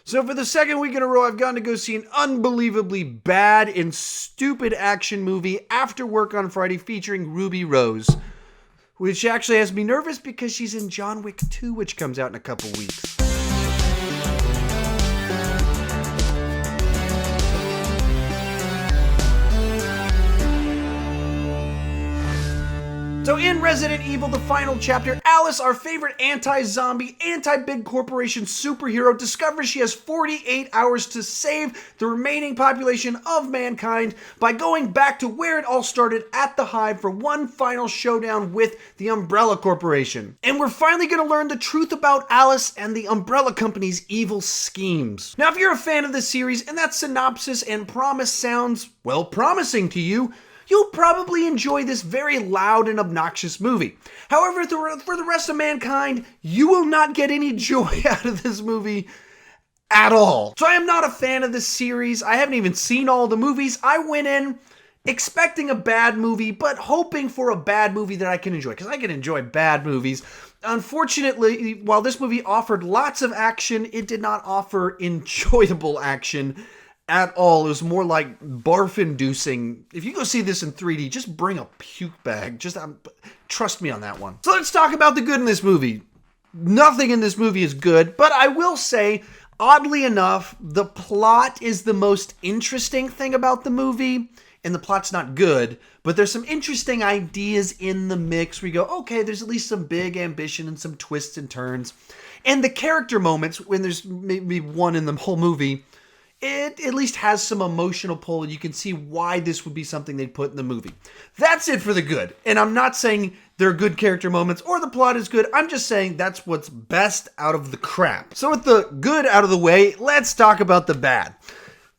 So for the second week in a row, I've gone to go see an unbelievably bad and stupid action movie after work on Friday featuring Ruby Rose, which actually has me nervous because she's in John Wick 2, which comes out in a couple weeks. So in Resident Evil, the final chapter, Alice, our favorite anti-zombie, anti-big corporation superhero, discovers she has 48 hours to save the remaining population of mankind by going back to where it all started at the Hive for one final showdown with the Umbrella Corporation. And we're finally going to learn the truth about Alice and the Umbrella Company's evil schemes. Now, if you're a fan of this series and that synopsis and promise sounds, well, promising to you, you'll probably enjoy this very loud and obnoxious movie. However, for the rest of mankind, you will not get any joy out of this movie at all. So I am not a fan of this series. I haven't even seen all the movies. I went in expecting a bad movie, but hoping for a bad movie that I can enjoy, because I can enjoy bad movies. Unfortunately, while this movie offered lots of action, it did not offer enjoyable action at all. It was more like barf-inducing. If you go see this in 3D, just bring a puke bag. Just trust me on that one. So let's talk about the good in this movie. Nothing in this movie is good, but I will say, oddly enough, the plot is the most interesting thing about the movie. And the plot's not good, but there's some interesting ideas in the mix where you go, okay, there's at least some big ambition and some twists and turns. And the character moments, when there's maybe one in the whole movie, it at least has some emotional pull, and you can see why this would be something they'd put in the movie. That's it for the good. And I'm not saying there are good character moments or the plot is good. I'm just saying that's what's best out of the crap. So with the good out of the way, let's talk about the bad.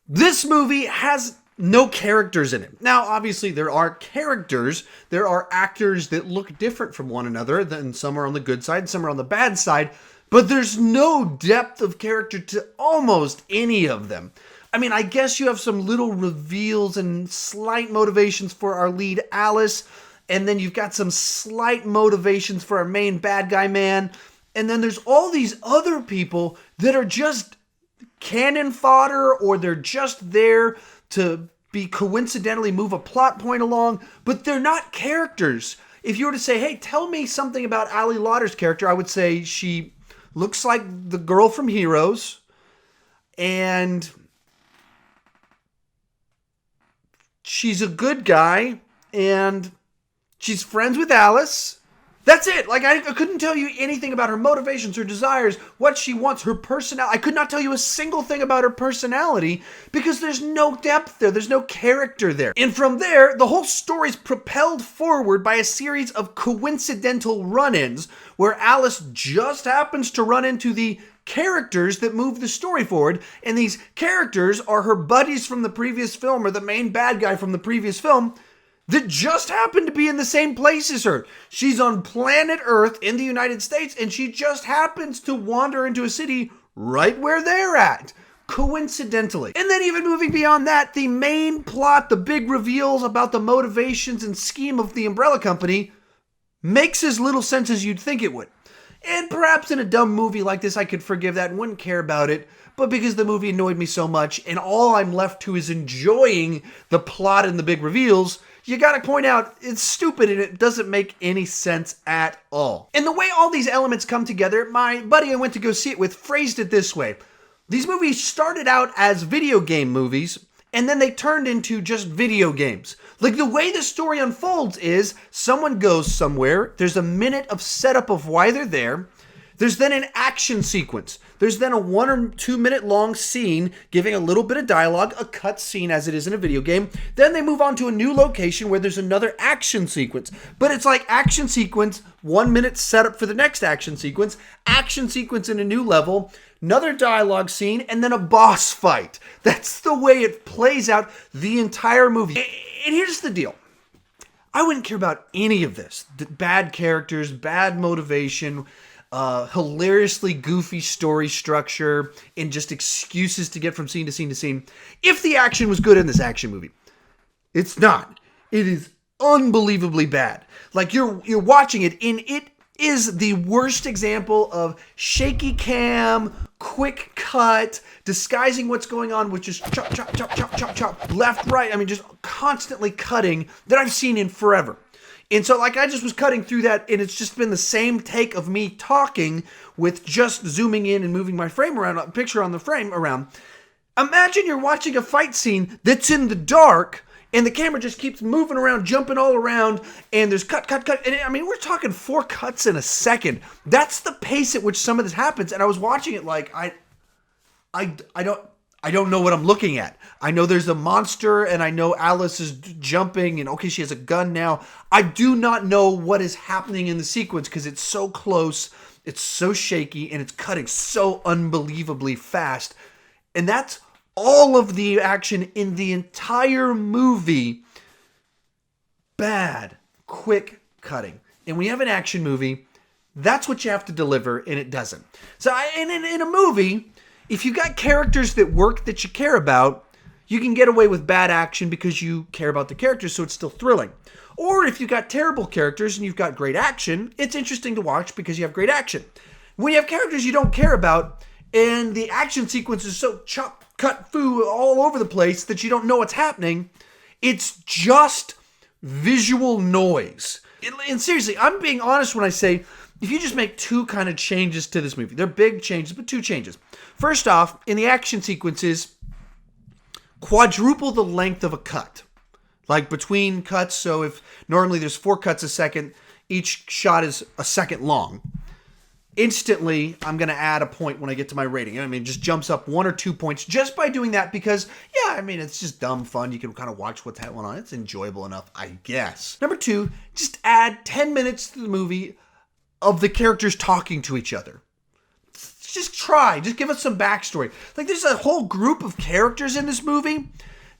This movie has no characters in it. Now, obviously, there are characters. There are actors that look different from one another. Then some are on the good side, some are on the bad side. But there's no depth of character to almost any of them. I mean, I guess you have some little reveals and slight motivations for our lead, Alice. And then you've got some slight motivations for our main bad guy man. And then there's all these other people that are just cannon fodder, or they're just there to be coincidentally move a plot point along. But they're not characters. If you were to say, hey, tell me something about Ali Lauder's character, I would say she looks like the girl from Heroes, and she's a good guy, and she's friends with Alice. That's it. Like, I couldn't tell you anything about her motivations, her desires, what she wants, her personality. I could not tell you a single thing about her personality because there's no depth there. There's no character there. And from there, the whole story's propelled forward by a series of coincidental run-ins where Alice just happens to run into the characters that move the story forward. And these characters are her buddies from the previous film, or the main bad guy from the previous film, that just happened to be in the same place as her. She's on planet Earth in the United States, and she just happens to wander into a city right where they're at, coincidentally. And then even moving beyond that, the main plot, the big reveals about the motivations and scheme of the Umbrella Company makes as little sense as you'd think it would. And perhaps in a dumb movie like this, I could forgive that and wouldn't care about it. But because the movie annoyed me so much, and all I'm left to is enjoying the plot and the big reveals, you gotta point out, it's stupid and it doesn't make any sense at all. And the way all these elements come together, my buddy I went to go see it with phrased it this way. These movies started out as video game movies, and then they turned into just video games. Like, the way the story unfolds is someone goes somewhere, there's a minute of setup of why they're there, there's then an action sequence. There's then a 1 or 2 minute long scene giving a little bit of dialogue, a cut scene as it is in a video game. Then they move on to a new location where there's another action sequence. But it's like action sequence, 1 minute setup for the next action sequence in a new level, another dialogue scene, and then a boss fight. That's the way it plays out the entire movie. And here's the deal. I wouldn't care about any of this. Bad characters, bad motivation, hilariously goofy story structure, and just excuses to get from scene to scene to scene. If the action was good in this action movie, it's not. It is unbelievably bad. Like, you're watching it, and is the worst example of shaky cam, quick cut, disguising what's going on with just chop, chop, chop, chop, chop, chop, left, right. I mean, just constantly cutting that I've seen in forever. And so, like, I just was cutting through that, and it's just been the same take of me talking with just zooming in and moving my frame around, picture on the frame around. Imagine you're watching a fight scene that's in the dark, and the camera just keeps moving around, jumping all around, and there's cut, cut, cut. And I mean, we're talking 4 cuts in a second. That's the pace at which some of this happens. And I was watching it like, I don't know what I'm looking at. I know there's a monster, and I know Alice is jumping, and okay, she has a gun now. I do not know what is happening in the sequence because it's so close, it's so shaky, and it's cutting so unbelievably fast. And that's all of the action in the entire movie. Bad, quick cutting. And when you have an action movie, that's what you have to deliver, and it doesn't. So in a movie, if you got characters that work that you care about, you can get away with bad action because you care about the characters, so it's still thrilling. Or if you've got terrible characters and you've got great action, it's interesting to watch because you have great action. When you have characters you don't care about, and the action sequence is so chop, cut, foo, all over the place that you don't know what's happening, it's just visual noise. And seriously, I'm being honest when I say, if you just make 2 kind of changes to this movie, they're big changes, but 2 changes. First off, in the action sequences, quadruple the length of a cut. Like between cuts, so if normally there's 4 cuts a second, each shot is a second long. Instantly, I'm going to add a point when I get to my rating. I mean, it just jumps up 1 or 2 points just by doing that because, yeah, I mean, it's just dumb fun. You can kind of watch what's going on. It's enjoyable enough, I guess. Number 2, just add 10 minutes to the movie of the characters talking to each other. Just try. Just give us some backstory. Like, there's a whole group of characters in this movie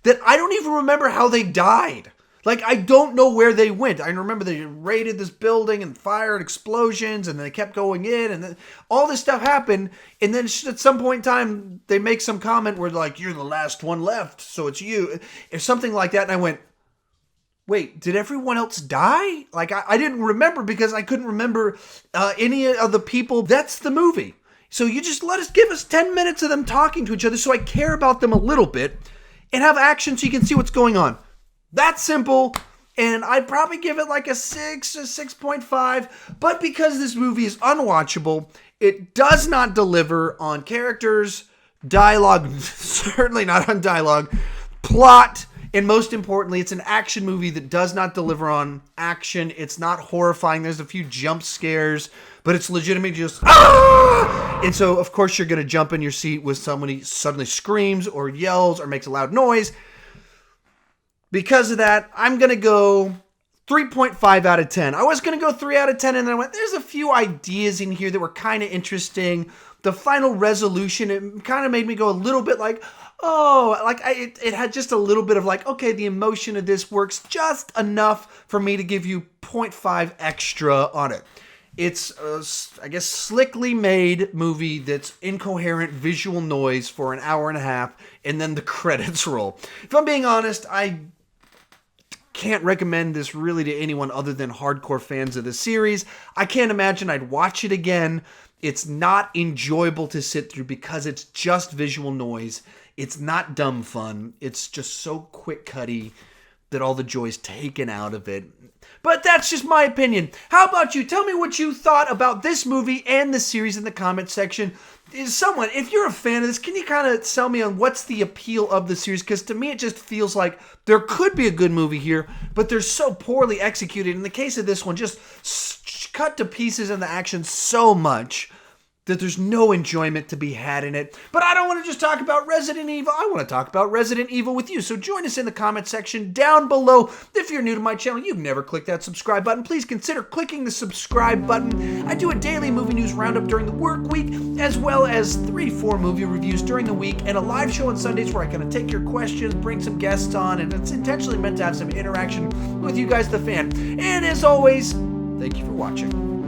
that I don't even remember how they died. Like, I don't know where they went. I remember they raided this building and fired explosions, and they kept going in, and then all this stuff happened, and then at some point in time, they make some comment where, like, you're the last one left, so it's you, or something like that, and I went, wait, did everyone else die? Like, I didn't remember because I couldn't remember any of the people. That's the movie. So you just give us 10 minutes of them talking to each other so I care about them a little bit, and have action so you can see what's going on. That's simple, and I'd probably give it like a 6 or 6.5, but because this movie is unwatchable, it does not deliver on characters, dialogue, certainly not on dialogue, plot, and most importantly, it's an action movie that does not deliver on action. It's not horrifying. There's a few jump scares, but it's legitimately just, ah! And so, of course, you're going to jump in your seat when somebody suddenly screams or yells or makes a loud noise. Because of that, I'm going to go 3.5 out of 10. I was going to go 3 out of 10, and then I went, there's a few ideas in here that were kind of interesting. The final resolution, it kind of made me go a little bit like, oh, like it had just a little bit of like, okay, the emotion of this works just enough for me to give you 0.5 extra on it. It's a, I guess, slickly made movie that's incoherent visual noise for an hour and a half, and then the credits roll. If I'm being honest, I can't recommend this really to anyone other than hardcore fans of the series. I can't imagine I'd watch it again. It's not enjoyable to sit through because it's just visual noise. It's not dumb fun. It's just so quick cutty that all the joy's taken out of it. But that's just my opinion. How about you? Tell me what you thought about this movie and the series in the comment section. If you're a fan of this, can you kind of sell me on what's the appeal of the series? Because to me, it just feels like there could be a good movie here, but they're so poorly executed. In the case of this one, just cut to pieces in the action so much that there's no enjoyment to be had in it. But I don't want to just talk about Resident Evil. I want to talk about Resident Evil with you. So join us in the comment section down below. If you're new to my channel, you've never clicked that subscribe button, please consider clicking the subscribe button. I do a daily movie news roundup during the work week, as well as 3-4 movie reviews during the week, and a live show on Sundays where I kind of take your questions, bring some guests on, and it's intentionally meant to have some interaction with you guys, the fan. And as always, thank you for watching.